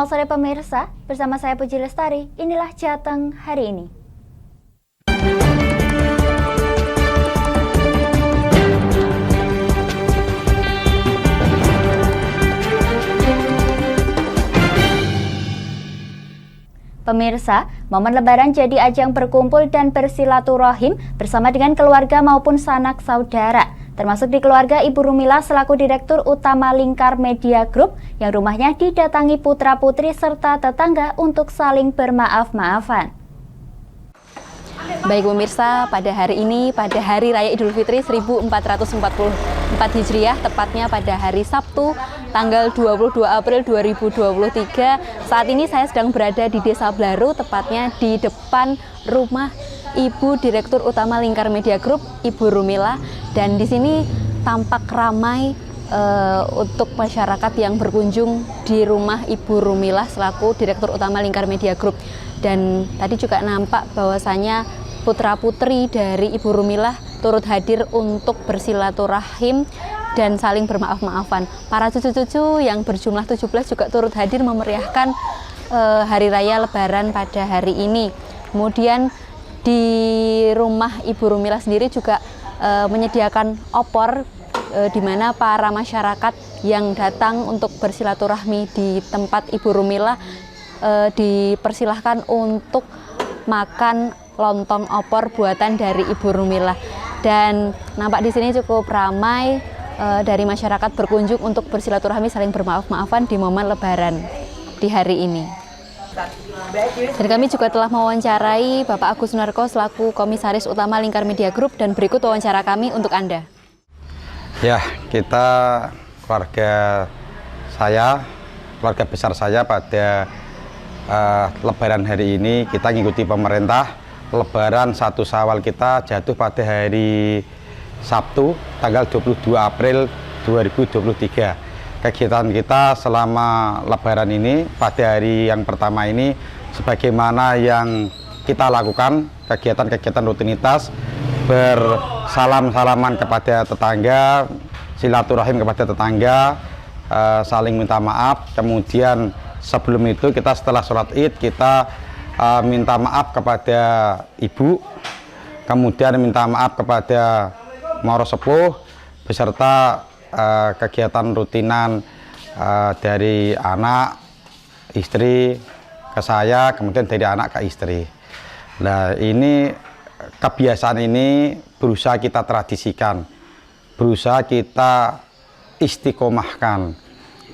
Selamat sore pemirsa, bersama saya Puji Lestari, inilah Jateng hari ini. Pemirsa, momen Lebaran jadi ajang berkumpul dan bersilaturahim bersama dengan keluarga maupun sanak saudara. Termasuk di keluarga Ibu Rumila selaku Direktur Utama Lingkar Media Group yang rumahnya didatangi putra-putri serta tetangga untuk saling bermaaf-maafan. Baik pemirsa, pada hari ini, pada Hari Raya Idul Fitri 1444 Hijriah, tepatnya pada hari Sabtu, tanggal 22 April 2023, saat ini saya sedang berada di Desa Blaru, tepatnya di depan rumah Ibu Direktur Utama Lingkar Media Group, Ibu Rumila, dan di sini tampak ramai untuk masyarakat yang berkunjung di rumah Ibu Rumila selaku Direktur Utama Lingkar Media Group. Dan tadi juga nampak bahwasanya putra-putri dari Ibu Rumila turut hadir untuk bersilaturahim dan saling bermaaf-maafan. Para cucu-cucu yang berjumlah 17 juga turut hadir memeriahkan Hari Raya Lebaran pada hari ini. Kemudian di rumah Ibu Rumila sendiri juga menyediakan opor di mana para masyarakat yang datang untuk bersilaturahmi di tempat Ibu Rumila dipersilahkan untuk makan lontong opor buatan dari Ibu Rumila. Dan nampak di sini cukup ramai dari masyarakat berkunjung untuk bersilaturahmi saling bermaaf-maafan di momen Lebaran di hari ini. Dan kami juga telah mewawancarai Bapak Agus Sunarko selaku Komisaris Utama Lingkar Media Group, dan berikut wawancara kami untuk Anda. Ya, kita keluarga besar saya pada Lebaran hari ini kita mengikuti pemerintah. Lebaran 1 Syawal kita jatuh pada hari Sabtu tanggal 22 April 2023. Kegiatan kita selama Lebaran ini pada hari yang pertama ini sebagaimana yang kita lakukan, kegiatan-kegiatan rutinitas, bersalam-salaman kepada tetangga, silaturahim kepada tetangga, saling minta maaf. Kemudian sebelum itu kita setelah sholat Id kita minta maaf kepada ibu, kemudian minta maaf kepada Moro Sepuh beserta kegiatan rutinan dari anak, istri ke saya, kemudian dari anak ke istri. Nah, ini kebiasaan ini berusaha kita tradisikan, berusaha kita istiqomahkan.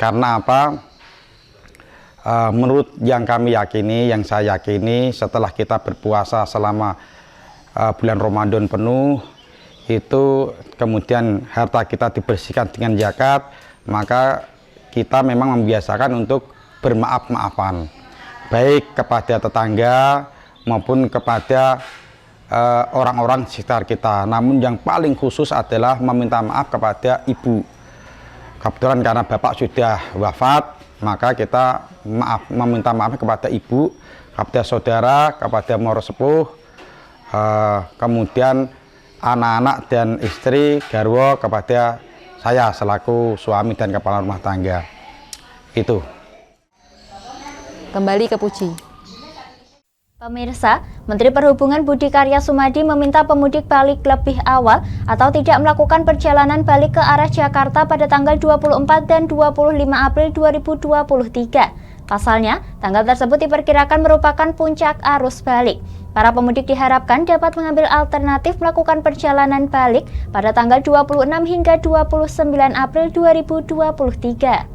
Karena apa? Menurut yang kami yakini, yang saya yakini, setelah kita berpuasa selama bulan Ramadan penuh, itu kemudian harta kita dibersihkan dengan zakat, maka kita memang membiasakan untuk bermaaf-maafan, baik kepada tetangga maupun kepada orang-orang sekitar kita. Namun yang paling khusus adalah meminta maaf kepada ibu. Kebetulan karena bapak sudah wafat, maka kita meminta maaf kepada ibu, kepada saudara, kepada Moro Sepuh, kemudian anak-anak dan istri, garwo, kepada saya selaku suami dan kepala rumah tangga. Itu. Kembali ke Puji. Pemirsa, Menteri Perhubungan Budi Karya Sumadi meminta pemudik balik lebih awal atau tidak melakukan perjalanan balik ke arah Jakarta pada tanggal 24 dan 25 April 2023. Pasalnya, tanggal tersebut diperkirakan merupakan puncak arus balik. Para pemudik diharapkan dapat mengambil alternatif melakukan perjalanan balik pada tanggal 26 hingga 29 April 2023.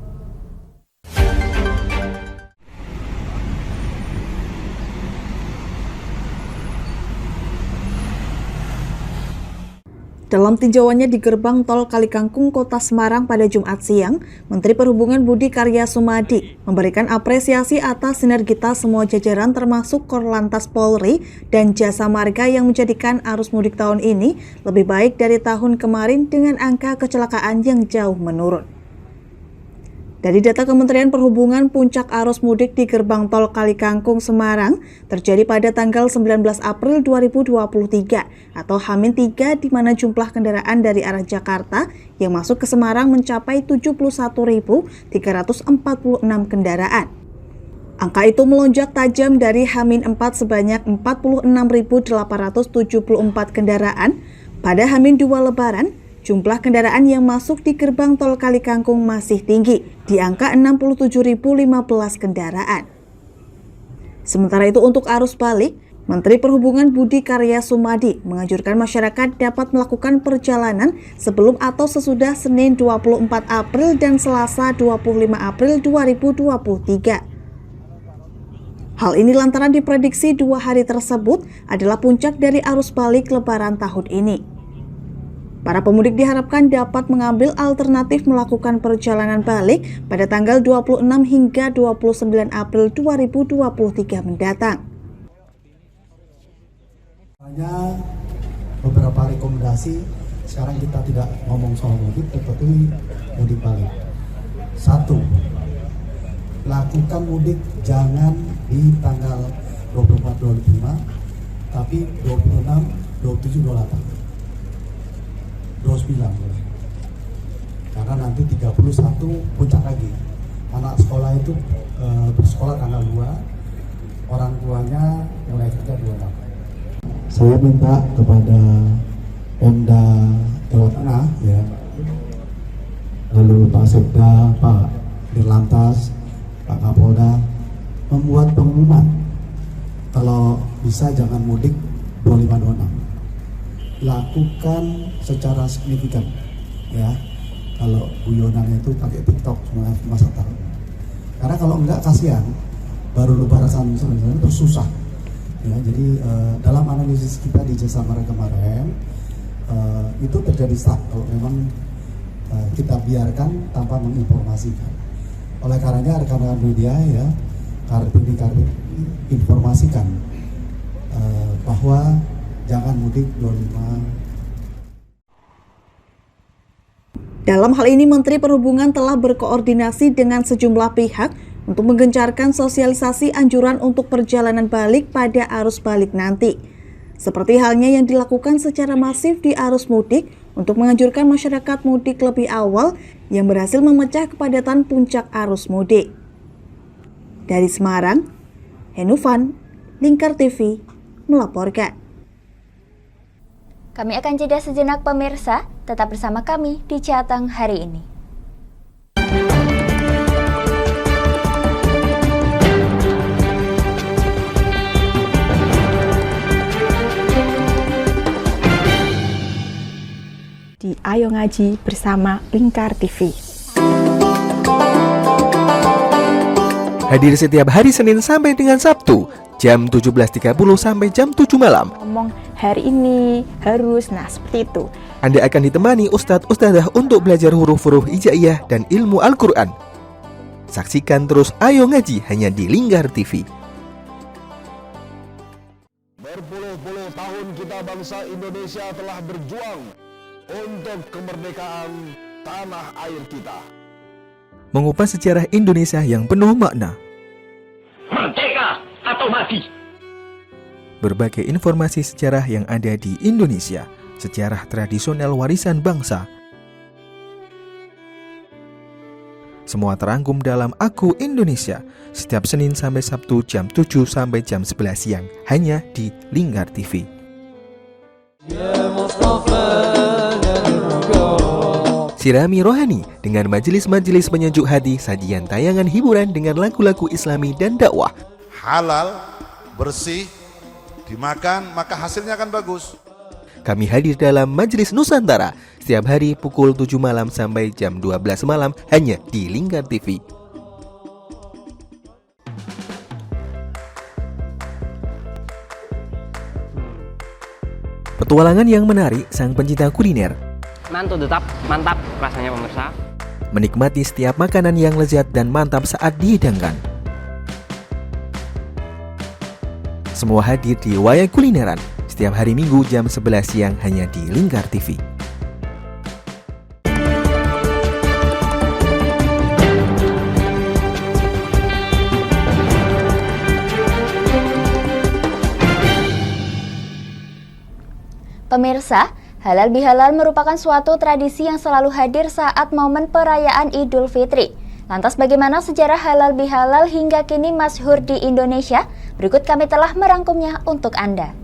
Dalam tinjauannya di gerbang tol Kalikangkung, Kota Semarang pada Jumat siang, Menteri Perhubungan Budi Karya Sumadi memberikan apresiasi atas sinergitas semua jajaran termasuk Korlantas Polri dan Jasa Marga yang menjadikan arus mudik tahun ini lebih baik dari tahun kemarin dengan angka kecelakaan yang jauh menurun. Dari data Kementerian Perhubungan, puncak arus mudik di gerbang tol Kalikangkung Semarang terjadi pada tanggal 19 April 2023 atau H-3, di mana jumlah kendaraan dari arah Jakarta yang masuk ke Semarang mencapai 71.346 kendaraan. Angka itu melonjak tajam dari H-4 sebanyak 46.874 kendaraan. Pada H-2 Lebaran, jumlah kendaraan yang masuk di gerbang tol Kalikangkung masih tinggi, di angka 67.015 kendaraan. Sementara itu untuk arus balik, Menteri Perhubungan Budi Karya Sumadi menganjurkan masyarakat dapat melakukan perjalanan sebelum atau sesudah Senin 24 April dan Selasa 25 April 2023. Hal ini lantaran diprediksi 2 hari tersebut adalah puncak dari arus balik Lebaran tahun ini. Para pemudik diharapkan dapat mengambil alternatif melakukan perjalanan balik pada tanggal 26 hingga 29 April 2023 mendatang. Hanya beberapa rekomendasi, sekarang kita tidak ngomong soal mudik, tetapi mudik balik. 1. Lakukan mudik jangan di tanggal 24-25, tapi 26, 27, 28, 29. Karena nanti 31 puncak lagi. Anak sekolah itu bersekolah tanggal 2, orang tuanya mulai kerja 26. Saya minta kepada Pemda Jawa Tengah, ya, lalu Pak Sekda, Pak Dirlantas, Pak Kapolda, membuat pengumuman kalau bisa jangan mudik 25-26. Lakukan secara signifikan, ya. Kalau guyonannya itu pakai TikTok masa tahu. Karena kalau enggak kasihan, baru lebaran terus susah. Ya, jadi dalam analisis kita di Jasa Marga kemarin itu terjadi stuck kalau memang kita biarkan tanpa menginformasikan. Oleh karenanya rekan-rekan media, ya, informasikan bahwa jangan mudik 25. Dalam hal ini Menteri Perhubungan telah berkoordinasi dengan sejumlah pihak untuk menggencarkan sosialisasi anjuran untuk perjalanan balik pada arus balik nanti. Seperti halnya yang dilakukan secara masif di arus mudik untuk menganjurkan masyarakat mudik lebih awal yang berhasil memecah kepadatan puncak arus mudik. Dari Semarang, Henufan, Lingkar TV, melaporkan. Kami akan jeda sejenak pemirsa, tetap bersama kami di Jateng hari ini. Di Ayo Ngaji bersama Lingkar TV. Hadir setiap hari Senin sampai dengan Sabtu, jam 17.30 sampai jam 7 malam. Ngomong hari ini harus, nah seperti itu. Anda akan ditemani Ustadz-Ustadzah untuk belajar huruf-huruf hijaiyah dan ilmu Al-Quran. Saksikan terus Ayo Ngaji hanya di Lingkar TV. Berpuluh-puluh tahun kita bangsa Indonesia telah berjuang untuk kemerdekaan tanah air kita. Mengupas sejarah Indonesia yang penuh makna. Merdeka atau mati. Berbagai informasi sejarah yang ada di Indonesia, sejarah tradisional warisan bangsa. Semua terangkum dalam Aku Indonesia, setiap Senin sampai Sabtu jam 7 sampai jam 11 siang, hanya di Lingkar TV. Sirami rohani dengan majelis-majelis penyejuk hati, sajian tayangan hiburan dengan lagu-lagu Islami dan dakwah. Halal, bersih, dimakan maka hasilnya akan bagus. Kami hadir dalam Majelis Nusantara setiap hari pukul 7 malam sampai jam 12 malam hanya di Lingkar TV. Petualangan yang menarik sang pencinta kuliner. Mantu tetap mantap rasanya pemirsa. Menikmati setiap makanan yang lezat dan mantap saat dihidangkan. Semua hadir di Wayang Kulineran setiap hari Minggu jam 11 siang hanya di Lingkar TV. Pemirsa, halal bihalal merupakan suatu tradisi yang selalu hadir saat momen perayaan Idul Fitri. Lantas bagaimana sejarah halal bihalal hingga kini masyhur di Indonesia? Berikut kami telah merangkumnya untuk Anda.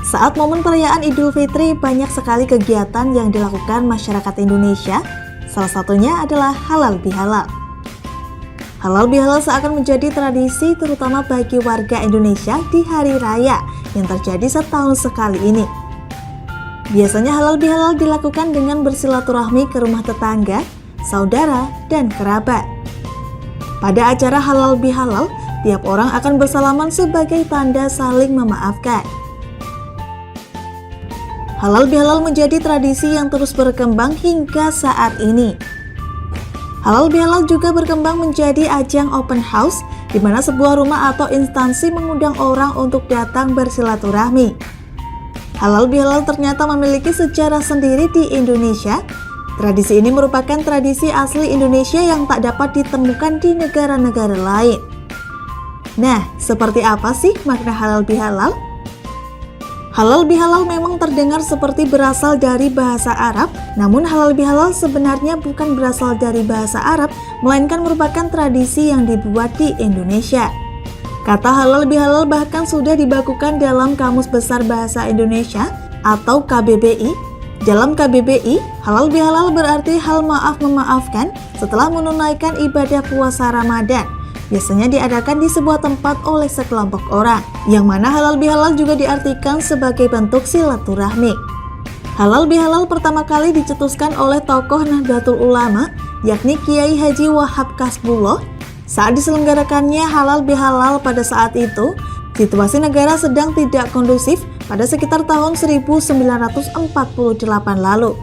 Saat momen perayaan Idul Fitri, banyak sekali kegiatan yang dilakukan masyarakat Indonesia. Salah satunya adalah halal bihalal. Halal bihalal seakan menjadi tradisi terutama bagi warga Indonesia di hari raya yang terjadi setahun sekali ini. Biasanya halal bihalal dilakukan dengan bersilaturahmi ke rumah tetangga, saudara, dan kerabat. Pada acara halal bihalal, tiap orang akan bersalaman sebagai tanda saling memaafkan. Halal bihalal menjadi tradisi yang terus berkembang hingga saat ini. Halal bihalal juga berkembang menjadi ajang open house, di mana sebuah rumah atau instansi mengundang orang untuk datang bersilaturahmi. Halal bihalal ternyata memiliki sejarah sendiri di Indonesia. Tradisi ini merupakan tradisi asli Indonesia yang tak dapat ditemukan di negara-negara lain. Nah, seperti apa sih makna halal bihalal? Halal bihalal memang terdengar seperti berasal dari bahasa Arab, namun halal bihalal sebenarnya bukan berasal dari bahasa Arab, melainkan merupakan tradisi yang dibuat di Indonesia. Kata halal bihalal bahkan sudah dibakukan dalam Kamus Besar Bahasa Indonesia atau KBBI. Dalam KBBI, halal bihalal berarti hal maaf memaafkan setelah menunaikan ibadah puasa Ramadan. Biasanya diadakan di sebuah tempat oleh sekelompok orang, yang mana halal bihalal juga diartikan sebagai bentuk silaturahmi. Halal bihalal pertama kali dicetuskan oleh tokoh Nahdlatul Ulama, yakni Kiai Haji Wahab Kasbullah. Saat diselenggarakannya halal bihalal pada saat itu, situasi negara sedang tidak kondusif pada sekitar tahun 1948 lalu.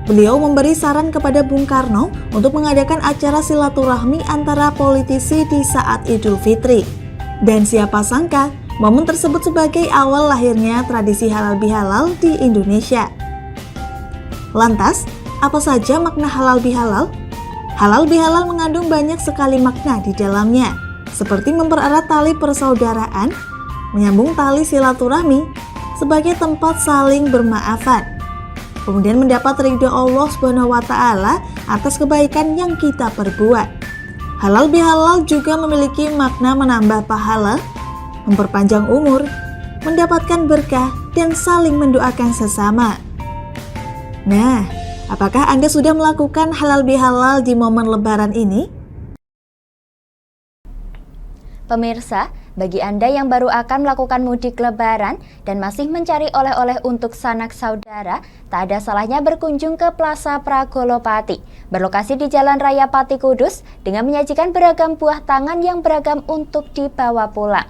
Beliau memberi saran kepada Bung Karno untuk mengadakan acara silaturahmi antara politisi di saat Idul Fitri. Dan siapa sangka, momen tersebut sebagai awal lahirnya tradisi halal bihalal di Indonesia. Lantas, apa saja makna halal bihalal? Halal bihalal mengandung banyak sekali makna di dalamnya, seperti mempererat tali persaudaraan, menyambung tali silaturahmi, sebagai tempat saling bermaafan, kemudian mendapat ridho Allah SWT atas kebaikan yang kita perbuat. Halal bihalal juga memiliki makna menambah pahala, memperpanjang umur, mendapatkan berkah, dan saling mendoakan sesama. Nah, apakah Anda sudah melakukan halal bihalal di momen Lebaran ini? Pemirsa, bagi Anda yang baru akan melakukan mudik Lebaran dan masih mencari oleh-oleh untuk sanak saudara, tak ada salahnya berkunjung ke Plaza Pragolopati, berlokasi di Jalan Raya Pati Kudus, dengan menyajikan beragam buah tangan yang beragam untuk dibawa pulang.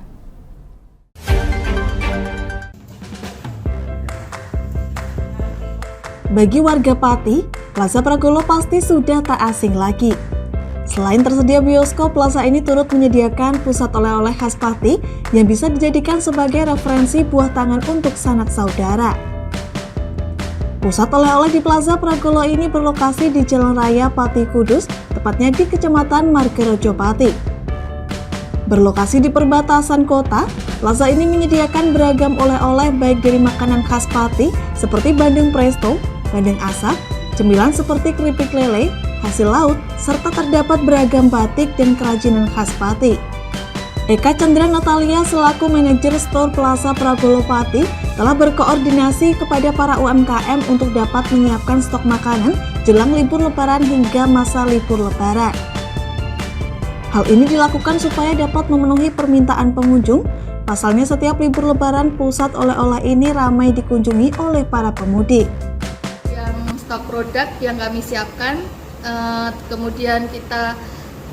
Bagi warga Pati, Plaza Pragolopati sudah tak asing lagi. Selain tersedia bioskop, plaza ini turut menyediakan pusat oleh-oleh khas Pati yang bisa dijadikan sebagai referensi buah tangan untuk sanak saudara. Pusat oleh-oleh di Plaza Pragolo ini berlokasi di Jalan Raya Pati Kudus, tepatnya di Kecamatan Margarejo Pati. Berlokasi di perbatasan kota, plaza ini menyediakan beragam oleh-oleh baik dari makanan khas Pati seperti bandeng presto, bandeng asap, cemilan seperti keripik lele, hasil laut, serta terdapat beragam batik dan kerajinan khas Pati. Eka Chandra Natalia selaku manajer store Plaza Pragolopati telah berkoordinasi kepada para UMKM untuk dapat menyiapkan stok makanan jelang libur Lebaran hingga masa libur Lebaran. Hal ini dilakukan supaya dapat memenuhi permintaan pengunjung. Pasalnya setiap libur Lebaran, pusat oleh-oleh ini ramai dikunjungi oleh para pemudik. Stok produk yang kami siapkan, kemudian kita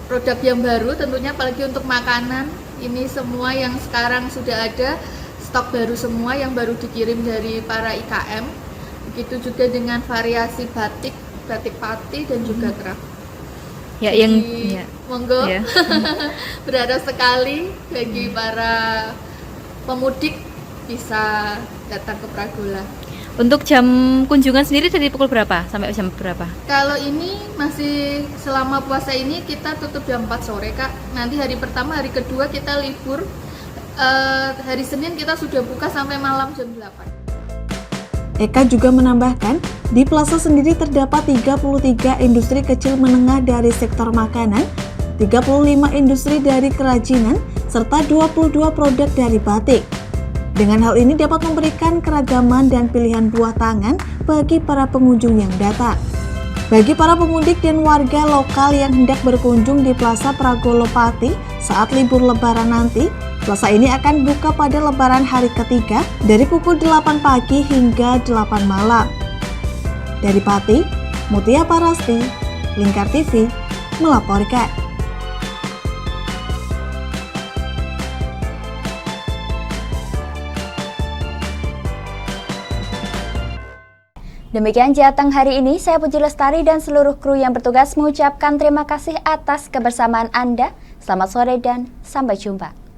produk yang baru tentunya, apalagi untuk makanan ini semua yang sekarang sudah ada stok baru semua yang baru dikirim dari para IKM. Begitu juga dengan variasi batik Pati dan juga craft. Ya, jadi, yang monggo ya. Berharap sekali bagi para pemudik bisa datang ke Pragola. Untuk jam kunjungan sendiri dari pukul berapa sampai jam berapa? Kalau ini masih selama puasa ini kita tutup jam 4 sore, Kak. Nanti hari pertama, hari kedua kita libur. Hari Senin kita sudah buka sampai malam jam 8. Eka juga menambahkan, di plaza sendiri terdapat 33 industri kecil menengah dari sektor makanan, 35 industri dari kerajinan, serta 22 produk dari batik. Dengan hal ini dapat memberikan keragaman dan pilihan buah tangan bagi para pengunjung yang datang. Bagi para pemudik dan warga lokal yang hendak berkunjung di Plaza Pragolopati saat libur lebaran nanti, plaza ini akan buka pada lebaran hari ketiga dari pukul 8 pagi hingga 8 malam. Dari Pati, Mutia Parasti, Lingkar TV, melaporkan. Demikian Jateng hari ini, saya Puji Lestari dan seluruh kru yang bertugas mengucapkan terima kasih atas kebersamaan Anda. Selamat sore dan sampai jumpa.